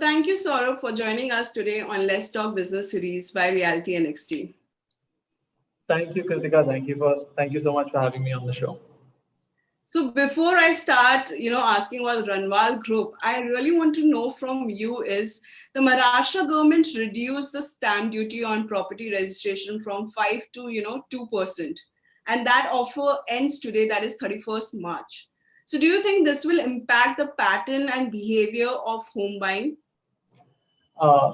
thank you, Saurabh, for joining us today on Let's Talk Business series by RealtyNXT. Thank you, Kritika. Thank you so much for having me on the show. So before I start, asking about Runwal Group, I really want to know from you is the Maharashtra government reduced the stamp duty on property registration from 5 to 2%, and that offer ends today, that is 31st March. So do you think this will impact the pattern and behavior of home buying? Uh,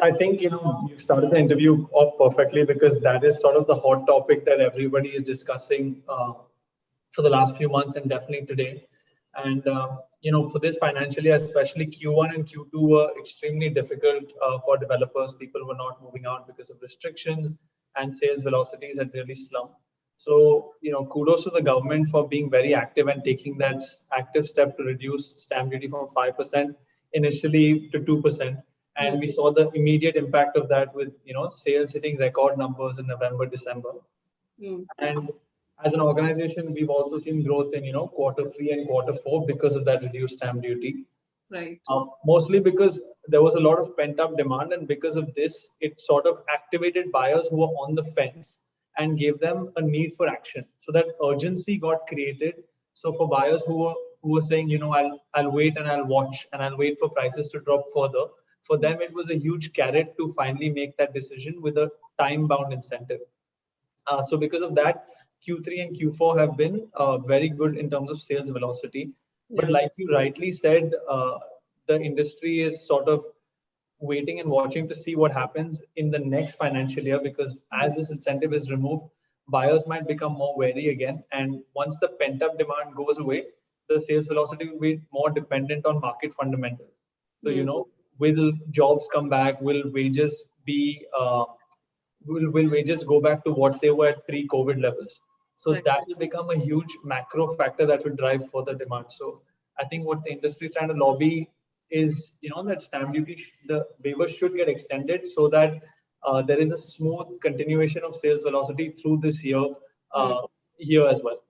I think you started the interview off perfectly because that is sort of the hot topic that everybody is discussing for the last few months and definitely today. And for this financial year, especially Q1 and Q2 were extremely difficult for developers. People were not moving out because of restrictions, and sales velocities had really slumped. So kudos to the government for being very active and taking that active step to reduce stamp duty from 5% initially to 2%. And we saw the immediate impact of that with sales hitting record numbers in November, December. And as an organization, we've also seen growth in Q3 and Q4 because of that reduced stamp duty. Right. Mostly because there was a lot of pent up demand, and because of this, it sort of activated buyers who were on the fence and gave them a need for action. So that urgency got created. So for buyers who were saying, I'll wait and I'll watch and I'll wait for prices to drop further. For them, it was a huge carrot to finally make that decision with a time-bound incentive. So because of that, Q3 and Q4 have been very good in terms of sales velocity. But like you rightly said, the industry is sort of waiting and watching to see what happens in the next financial year, because as this incentive is removed, buyers might become more wary again. And once the pent-up demand goes away, the sales velocity will be more dependent on market fundamentals. So, will jobs come back? Will wages be will wages go back to what they were at pre-COVID levels? So that will become a huge macro factor that will drive further demand. So I think what the industry is trying to lobby is, that stamp duty, the waiver should get extended so that there is a smooth continuation of sales velocity through this year as well.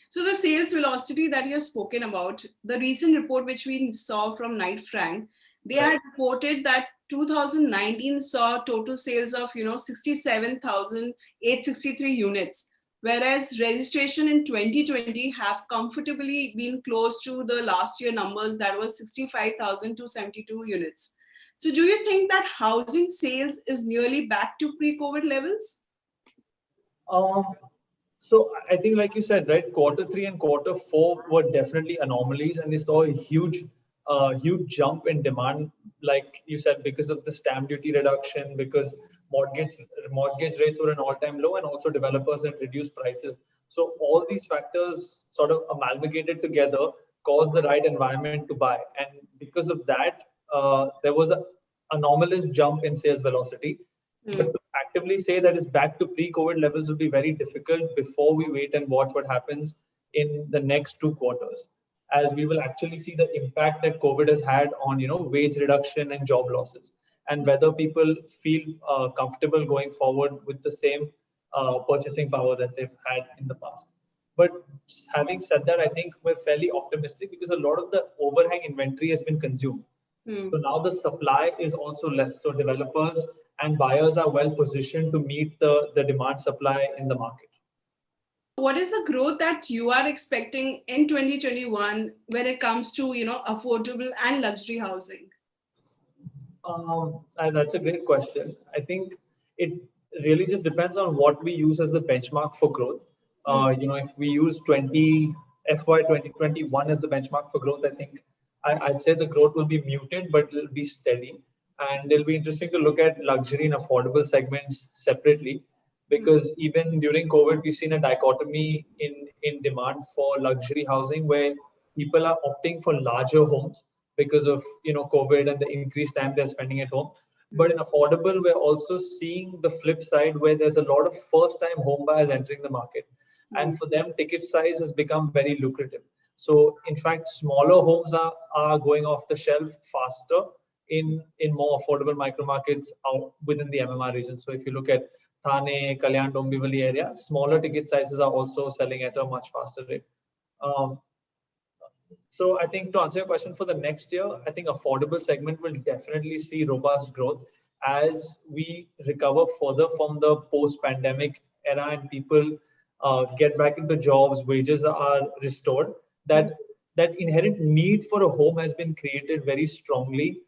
So the sales velocity that you have spoken about, the recent report which we saw from Knight Frank, they had reported that 2019 saw total sales of 67,863 units, whereas registration in 2020 have comfortably been close to the last year numbers, that was 65,272 units. So do you think that housing sales is nearly back to pre-COVID levels? So I think, like you said, right, Q3 and Q4 were definitely anomalies, and they saw a huge jump in demand, like you said, because of the stamp duty reduction, because mortgage rates were an all-time low, and also developers had reduced prices. So all these factors sort of amalgamated together caused the right environment to buy, and because of that, there was an anomalous jump in sales velocity. But to actively say that it's back to pre-COVID levels would be very difficult before we wait and watch what happens in the next 2 quarters, as we will actually see the impact that COVID has had on wage reduction and job losses, and whether people feel comfortable going forward with the same purchasing power that they've had in the past. But having said that, I think we're fairly optimistic because a lot of the overhang inventory has been consumed. So now the supply is also less. So developers and buyers are well positioned to meet the demand supply in the market. What is the growth that you are expecting in 2021 when it comes to affordable and luxury housing? That's a great question. I think it really just depends on what we use as the benchmark for growth. If we use FY 2021 as the benchmark for growth, I think I'd say the growth will be muted, but it'll be steady. And it'll be interesting to look at luxury and affordable segments separately, because even during COVID, we've seen a dichotomy in demand for luxury housing, where people are opting for larger homes because of COVID and the increased time they're spending at home. But in affordable, we're also seeing the flip side, where there's a lot of first-time home buyers entering the market, and for them, ticket size has become very lucrative. So in fact, smaller homes are going off the shelf faster in more affordable micro markets out within the MMR region. So if you look at Thane, Kalyan, Dombivli area, smaller ticket sizes are also selling at a much faster rate. So I think to answer your question for the next year, I think affordable segment will definitely see robust growth as we recover further from the post-pandemic era and people get back into jobs, wages are restored. That inherent need for a home has been created very strongly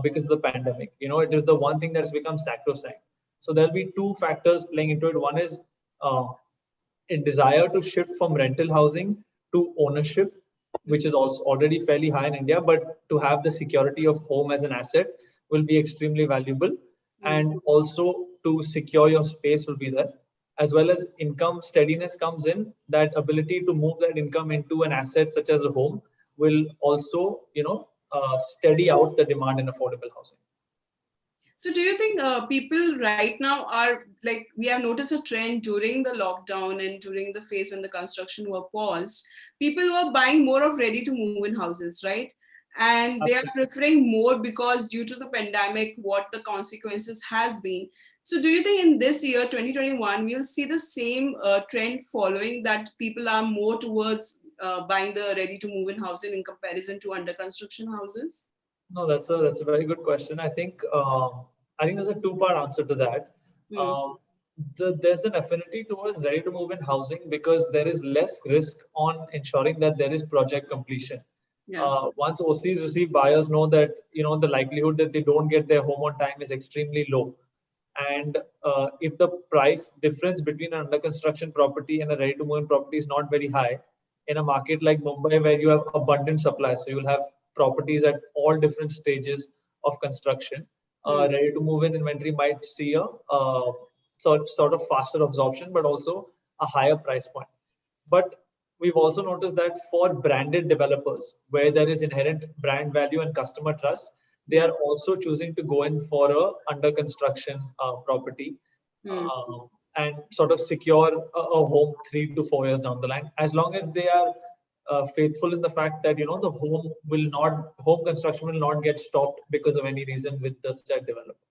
because of the pandemic. It is the one thing that's become sacrosanct. So there'll be two factors playing into it. One is uh, a desire to shift from rental housing to ownership, which is also already fairly high in India, but to have the security of home as an asset will be extremely valuable. And also to secure your space will be there, as well as income steadiness comes in. That ability to move that income into an asset such as a home will also, steady out the demand in affordable housing. So do you think people right now are like, we have noticed a trend during the lockdown and during the phase when the construction were paused, people were buying more of ready to move in houses, right? And they are preferring more because due to the pandemic, what the consequences has been. So do you think in this year, 2021, we'll see the same trend following, that people are more towards buying the ready to move in housing in comparison to under construction houses? No, that's a very good question. I think there's a two-part answer to that. Hmm. Um, there's an affinity towards ready to move in housing because there is less risk on ensuring that there is project completion. Yeah. Once OCs receive, buyers know that the likelihood that they don't get their home on time is extremely low. And if the price difference between an under construction property and a ready to move in property is not very high, in a market like Mumbai where you have abundant supply, so you'll have properties at all different stages of construction, Hmm. ready to move in inventory might see a sort of faster absorption, but also a higher price point. But we've also noticed that for branded developers, where there is inherent brand value and customer trust, they Yeah. are also choosing to go in for a under construction property Hmm. uh, and sort of secure a home 3 to 4 years down the line, as long as they are faithful in the fact that the home construction will not get stopped because of any reason with the said developer.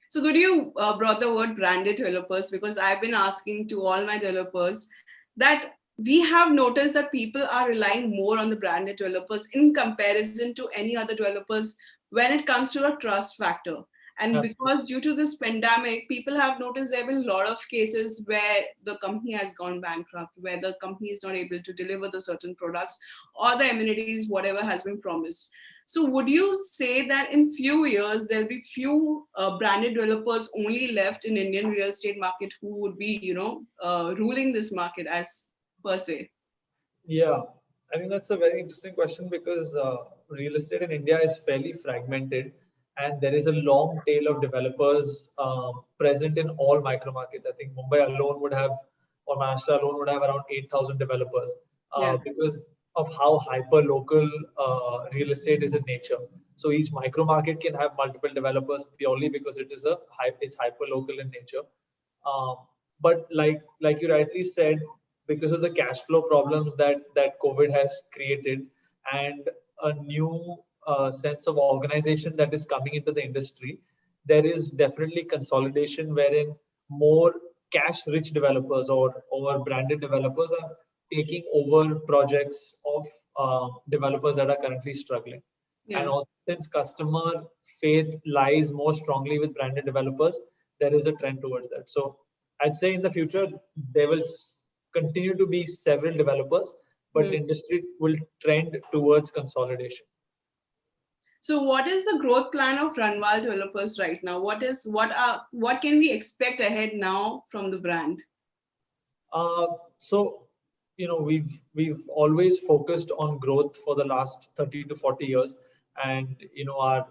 So good you brought the word branded developers, because I've been asking to all my developers that we have noticed that people are relying more on the branded developers in comparison to any other developers when it comes to a trust factor. And Absolutely. because due to this pandemic, people have noticed there have been a lot of cases where the company has gone bankrupt, where the company is not able to deliver the certain products or the amenities, whatever has been promised. So would you say that in few years there'll be few branded developers only left in Indian real estate market who would be, ruling this market as per se? Yeah, I think that's a very interesting question because real estate in India is fairly fragmented, and there is a long tail of developers present in all micro markets. I think Mumbai alone would have, or Maharashtra alone would have around 8,000 developers Yeah. because of how hyper local real estate is in nature. So each micro market can have multiple developers purely because it's hyper local in nature. Um, but like you rightly said, because of the cash flow problems that COVID has created and a new sense of organization that is coming into the industry, there is definitely consolidation wherein more cash-rich developers or branded developers are taking over projects of developers that are currently struggling. And Yeah. also, since customer faith lies more strongly with branded developers, there is a trend towards that. So I'd say in the future, there will continue to be several developers, but Hmm. industry will trend towards consolidation. So what is the growth plan of Runwal developers right now? What can we expect ahead now from the brand? So, we've always focused on growth for the last 30 to 40 years, and our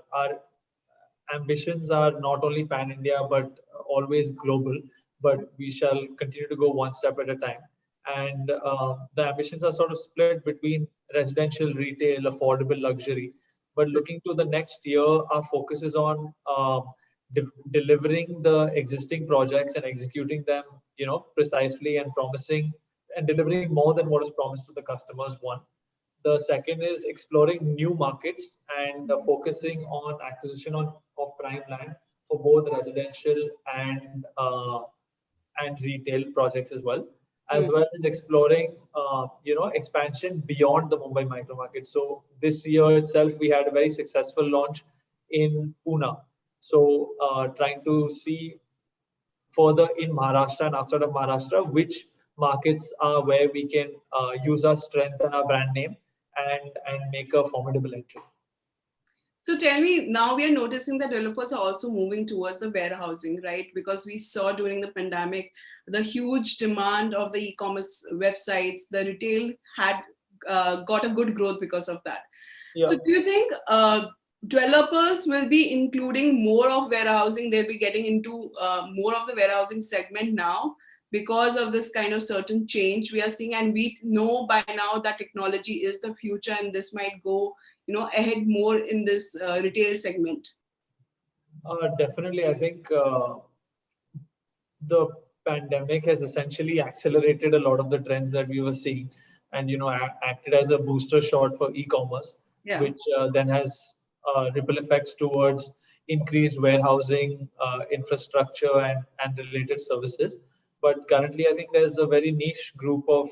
ambitions are not only pan India but always global. But we shall continue to go one step at a time. And the ambitions are sort of split between residential, retail, affordable, luxury. But looking to the next year, our focus is on delivering the existing projects and executing them, precisely and promising and delivering more than what is promised to the customers. One. The second is exploring new markets and focusing on acquisition of prime land for both residential and retail projects as well. as well as exploring, expansion beyond the Mumbai micro market. So this year itself, we had a very successful launch in Pune. So trying to see further in Maharashtra and outside of Maharashtra, which markets are where we can use our strength and our brand name and make a formidable entry. So tell me, now we are noticing that developers are also moving towards the warehousing, right? Because we saw during the pandemic the huge demand of the e-commerce websites. The retail had got a good growth because of that. Yeah. So do you think developers will be including more of warehousing? They'll be getting into more of the warehousing segment now because of this kind of certain change we are seeing, and we know by now that technology is the future, and this might go ahead more in this retail segment. Definitely, I think the pandemic has essentially accelerated a lot of the trends that we were seeing, and acted as a booster shot for e-commerce, which then has ripple effects towards increased warehousing infrastructure and related services. But currently, I think there's a very niche group of,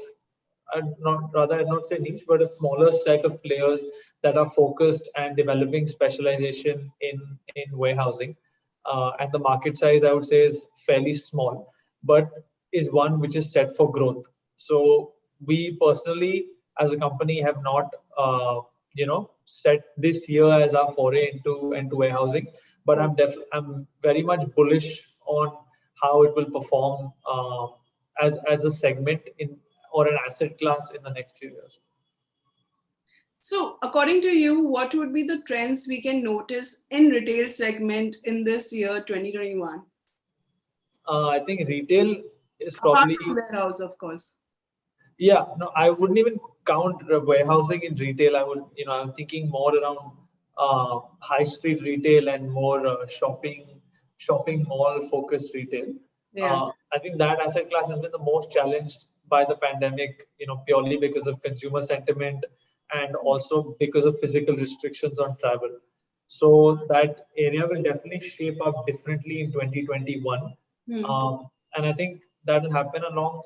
I'd not say niche, but a smaller set of players that are focused and developing specialization in warehousing. And the market size, I would say, is fairly small, but is one which is set for growth. So we personally, as a company, have not, set this year as our foray into warehousing. But I'm very much bullish on how it will perform as a segment or an asset class in the next few years. So according to you, what would be the trends we can notice in retail segment in this year 2021? I think retail is Apart probably from warehouse, of course. Yeah, no, I wouldn't even count warehousing in retail. I would, I'm thinking more around high street retail and more shopping mall focused retail. I think that asset class has been the most challenged by the pandemic, purely because of consumer sentiment and also because of physical restrictions on travel. So that area will definitely shape up differently in 2021. And I think that will happen along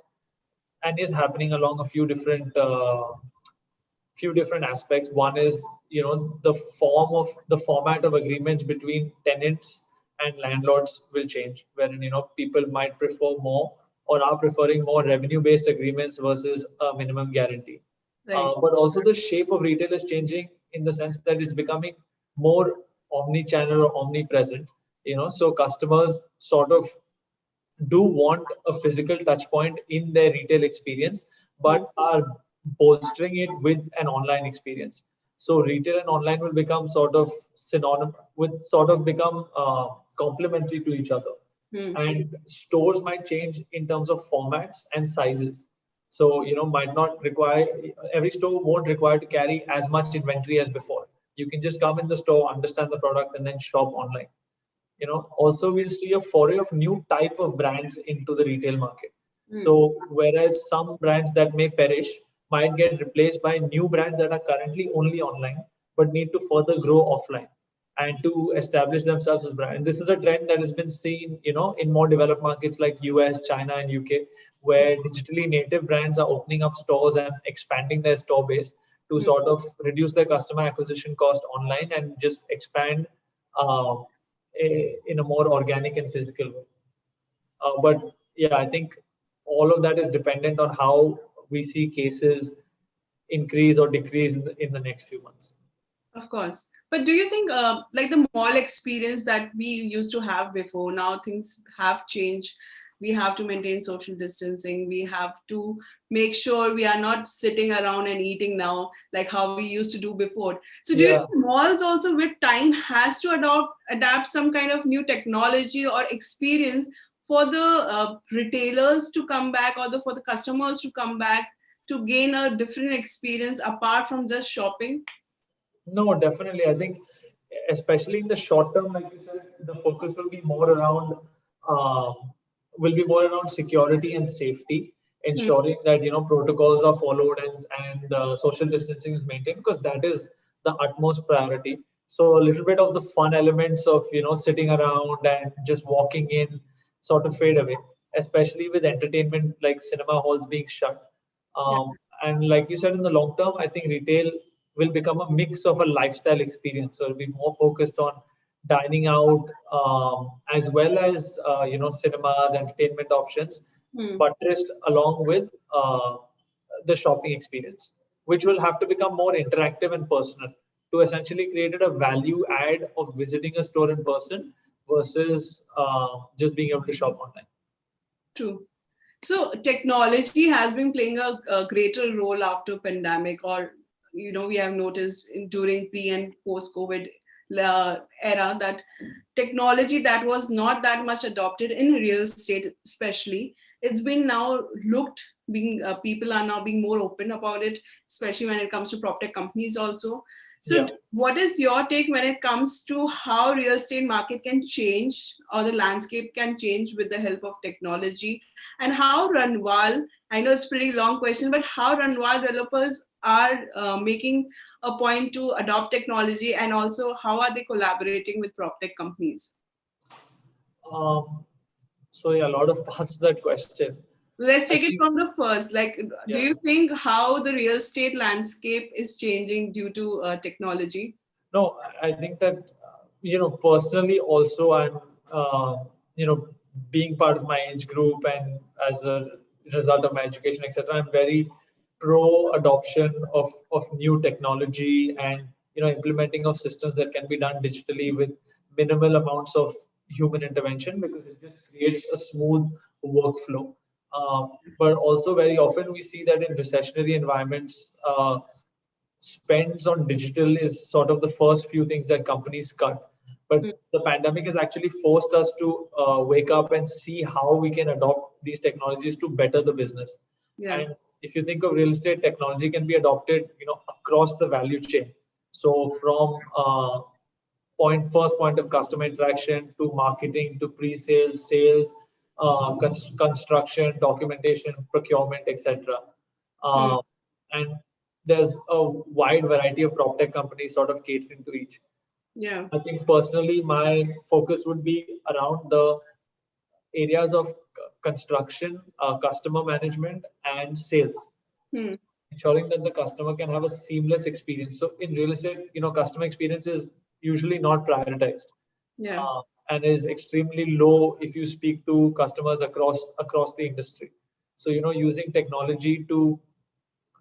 and is happening along a few different aspects. One is the format of agreements between tenants and landlords will change, wherein people might prefer more or are preferring more revenue based agreements versus a minimum guarantee. But also the shape of retail is changing in the sense that it's becoming more omni-channel or omnipresent. So customers sort of do want a physical touch point in their retail experience, but are bolstering it with an online experience. So retail and online will become sort of synonymous, with sort of become complementary to each other. And stores might change in terms of formats and sizes. So might not require, every store won't require to carry as much inventory as before. You can just come in the store, understand the product, and then shop online. Also we'll see a foray of new type of brands into the retail market. So whereas some brands that may perish might get replaced by new brands that are currently only online but need to further grow offline and to establish themselves as brand. And this is a trend that has been seen, in more developed markets like US, China, and UK, where digitally native brands are opening up stores and expanding their store base to sort of reduce their customer acquisition cost online and just expand in a more organic and physical way. But yeah, I think all of that is dependent on how we see cases increase or decrease in the next few months. Of course. But do you think like the mall experience that we used to have before, now things have changed? We have to maintain social distancing. We have to make sure we are not sitting around and eating now like how we used to do before. So do you think malls also with time has to adapt some kind of new technology or experience for the retailers to come back, or for the customers to come back to gain a different experience apart from just shopping? No, definitely. I think, especially in the short term, like you said, the focus will be more around security and safety, ensuring that protocols are followed and social distancing is maintained, because that is the utmost priority. So a little bit of the fun elements of sitting around and just walking in sort of fade away. especially with entertainment like cinema halls being shut. Yeah. And like you said, in the long term, I think retail will become a mix of a lifestyle experience. So it'll be more focused on dining out, as well as cinemas, entertainment options, Hmm. buttressed along with the shopping experience, which will have to become more interactive and personal to essentially create a value add of visiting a store in person versus just being able to shop online. True. So technology has been playing a greater role after pandemic, or we have noticed during pre and post COVID era that technology that was not that much adopted in real estate, especially, it's been now looked being people are now being more open about it, especially when it comes to prop tech companies also. So Yeah. what is your take when it comes to how real estate market can change or the landscape can change with the help of technology, and how Runwal, I know it's a pretty long question, but how Runwal developers are making a point to adopt technology, and also how are they collaborating with prop tech companies? Um, so yeah, a lot of parts to that question. Let's I take it think from the first. Like, do yeah. you think how the real estate landscape is changing due to technology? No, I think that personally also I'm you know being part of my age group and as a result of my education, etc. I'm very pro adoption of new technology and implementing of systems that can be done digitally with minimal amounts of human intervention, because it just creates a smooth workflow. But also very often we see that in recessionary environments, spends on digital is sort of the first few things that companies cut. But Hmm. the pandemic has actually forced us to wake up and see how we can adopt these technologies to better the business. Yeah. And if you think of real estate, technology can be adopted, across the value chain. So from first point of customer interaction to marketing to pre-sales, sales, construction, documentation, procurement, etc. Hmm. And there's a wide variety of prop tech companies sort of catering to each. Yeah. I think personally, my focus would be around the areas of construction, customer management, and sales, Hmm. ensuring that the customer can have a seamless experience. So in real estate, customer experience is usually not prioritized, Yeah. uh, and is extremely low if you speak to customers across the industry. So using technology to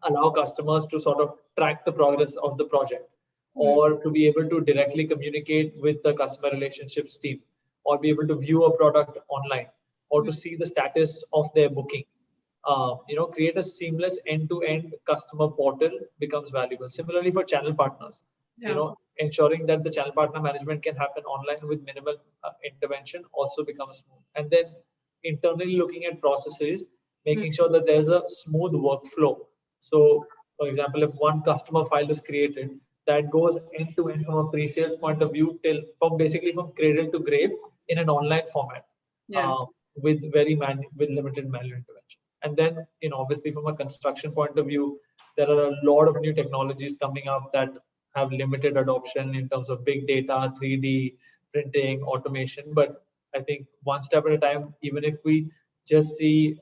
allow customers to sort of track the progress of the project, Hmm. or to be able to directly communicate with the customer relationships team, or be able to view a product online, or Hmm. to see the status of their booking. Create a seamless end-to-end customer portal becomes valuable. Similarly, for channel partners, Yeah. ensuring that the channel partner management can happen online with minimal intervention also becomes smooth. And then internally looking at processes, Hmm. making sure that there's a smooth workflow. So, for example, if one customer file is created, that goes end to end from a pre-sales point of view till from cradle to grave in an online format, Yeah. uh, with limited manual intervention. And then, obviously from a construction point of view, there are a lot of new technologies coming up that have limited adoption in terms of big data, 3D printing, automation. But I think one step at a time, even if we just see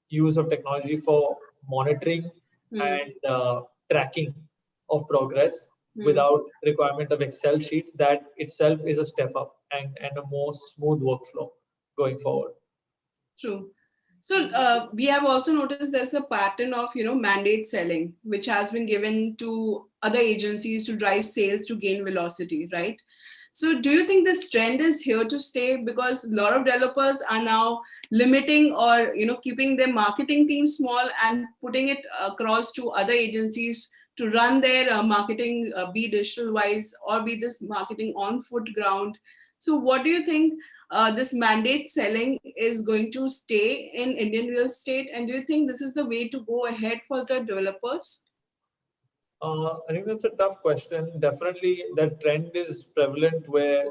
use of technology for monitoring Hmm. and tracking of progress Hmm. without requirement of Excel sheets, that itself is a step up and a more smooth workflow going forward. True. So we have also noticed there's a pattern of mandate selling, which has been given to other agencies to drive sales to gain velocity, right? So do you think this trend is here to stay, because a lot of developers are now limiting or keeping their marketing team small and putting it across to other agencies to run their marketing, be digital wise or be this marketing on foot ground? So what do you think, this mandate selling is going to stay in Indian real estate? And do you think this is the way to go ahead for the developers? I think that's a tough question. Definitely, that trend is prevalent where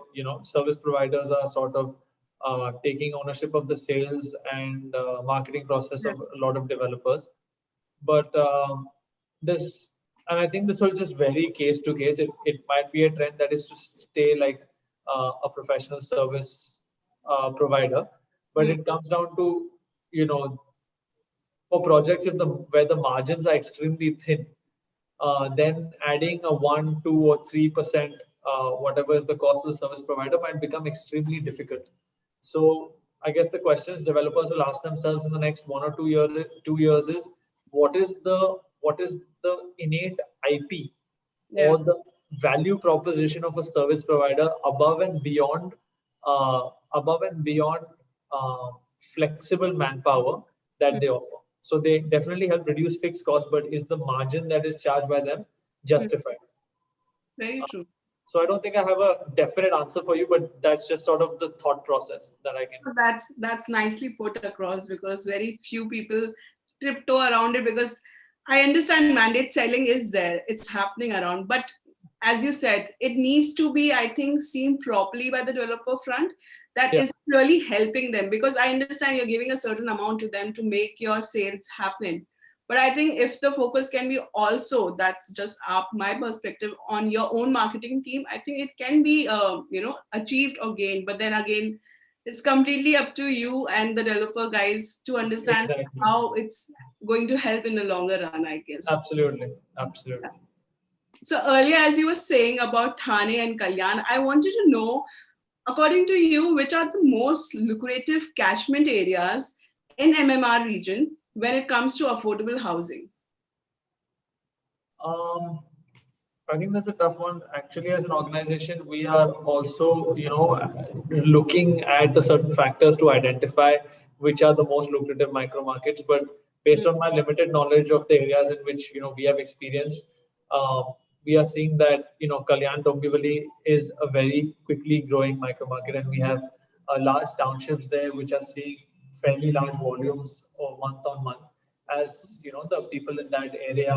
service providers are sort of taking ownership of the sales and marketing process Yeah. of a lot of developers. But this, and I think this will just vary case to case. It might be a trend that is to stay like a professional service provider, But it comes down to, for projects where the margins are extremely thin, then adding a 1, 2, or 3%, whatever is the cost of the service provider, might become extremely difficult. So I guess the questions developers will ask themselves in the next 1 or 2 years is, what is the innate IP or the value proposition of a service provider above and beyond uh, flexible manpower that they offer. So they definitely help reduce fixed costs, but is the margin that is charged by them justified? Very true. So I don't think I have a definite answer for you, but that's just sort of the thought process that I can. That's nicely put across, because very few people tiptoe around it, because I understand mandate selling is there, it's happening around, but as you said, it needs to be, I think, seen properly by the developer front, that is really helping them, because I understand you're giving a certain amount to them to make your sales happen. But I think if the focus can be also, that's just up my perspective, on your own marketing team, I think it can be, achieved or gained. But then again, it's completely up to you and the developer guys to understand how it's going to help in the longer run, I guess. Absolutely. So earlier, as you were saying about Thane and Kalyan, I wanted to know, according to you, which are the most lucrative catchment areas in MMR region when it comes to affordable housing? I think that's a tough one. Actually, as an organization, we are also, looking at the certain factors to identify which are the most lucrative micro markets. But based on my limited knowledge of the areas in which, we have experience, we are seeing that, Kalyan Dombivli is a very quickly growing micro market, and we have large townships there which are seeing fairly large volumes of month on month, as the people in that area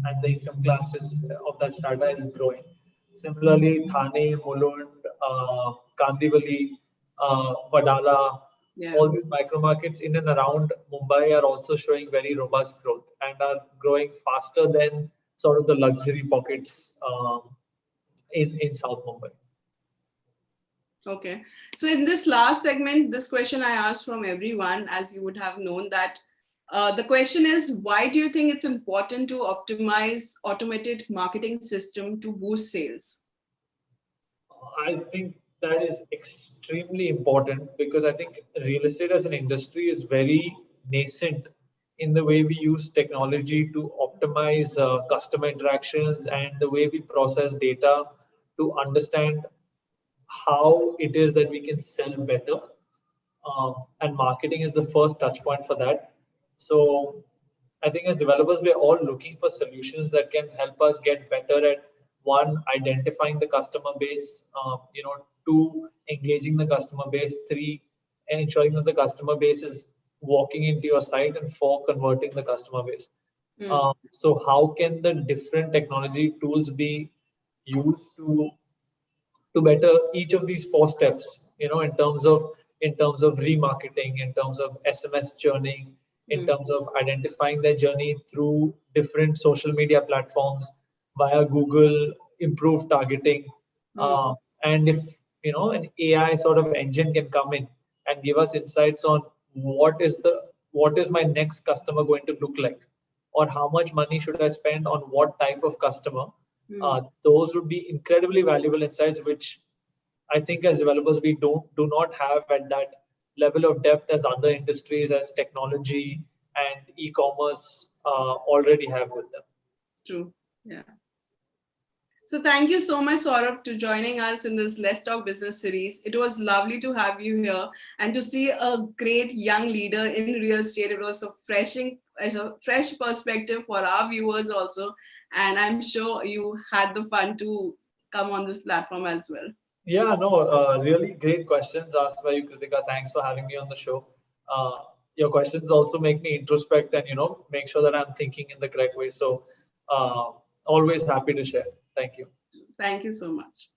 and the income classes of that strata is growing. Similarly, Thane, Mulund, Kandivali, Vadala, all these micro markets in and around Mumbai are also showing very robust growth and are growing faster than sort of the luxury pockets in South Mumbai. Okay. So in this last segment, this question I asked from everyone, as you would have known, that the question is, why do you think it's important to optimize automated marketing system to boost sales? I think that is extremely important, because I think real estate as an industry is very nascent in the way we use technology to optimize customer interactions and the way we process data to understand how it is that we can sell better. And marketing is the first touch point for that. So I think as developers, we're all looking for solutions that can help us get better at, one, identifying the customer base, two, engaging the customer base, three, ensuring that the customer base is walking into your site, and four, converting the customer base. So how can the different technology tools be used to better each of these four steps, in terms of remarketing, in terms of SMS churning, in terms of identifying their journey through different social media platforms via Google, improved targeting. And if an AI sort of engine can come in and give us insights on what is my next customer going to look like, or how much money should I spend on what type of customer, those would be incredibly valuable insights, which I think as developers we do not have at that level of depth as other industries, as technology and e-commerce already have with them. True. Yeah. So thank you so much, Saurabh, to joining us in this Let's Talk Business series. It was lovely to have you here and to see a great young leader in real estate. It was a fresh perspective for our viewers also. And I'm sure you had the fun to come on this platform as well. Yeah, no, really great questions asked by you, Kritika. Thanks for having me on the show. Your questions also make me introspect and, make sure that I'm thinking in the correct way. So always happy to share. Thank you. Thank you so much.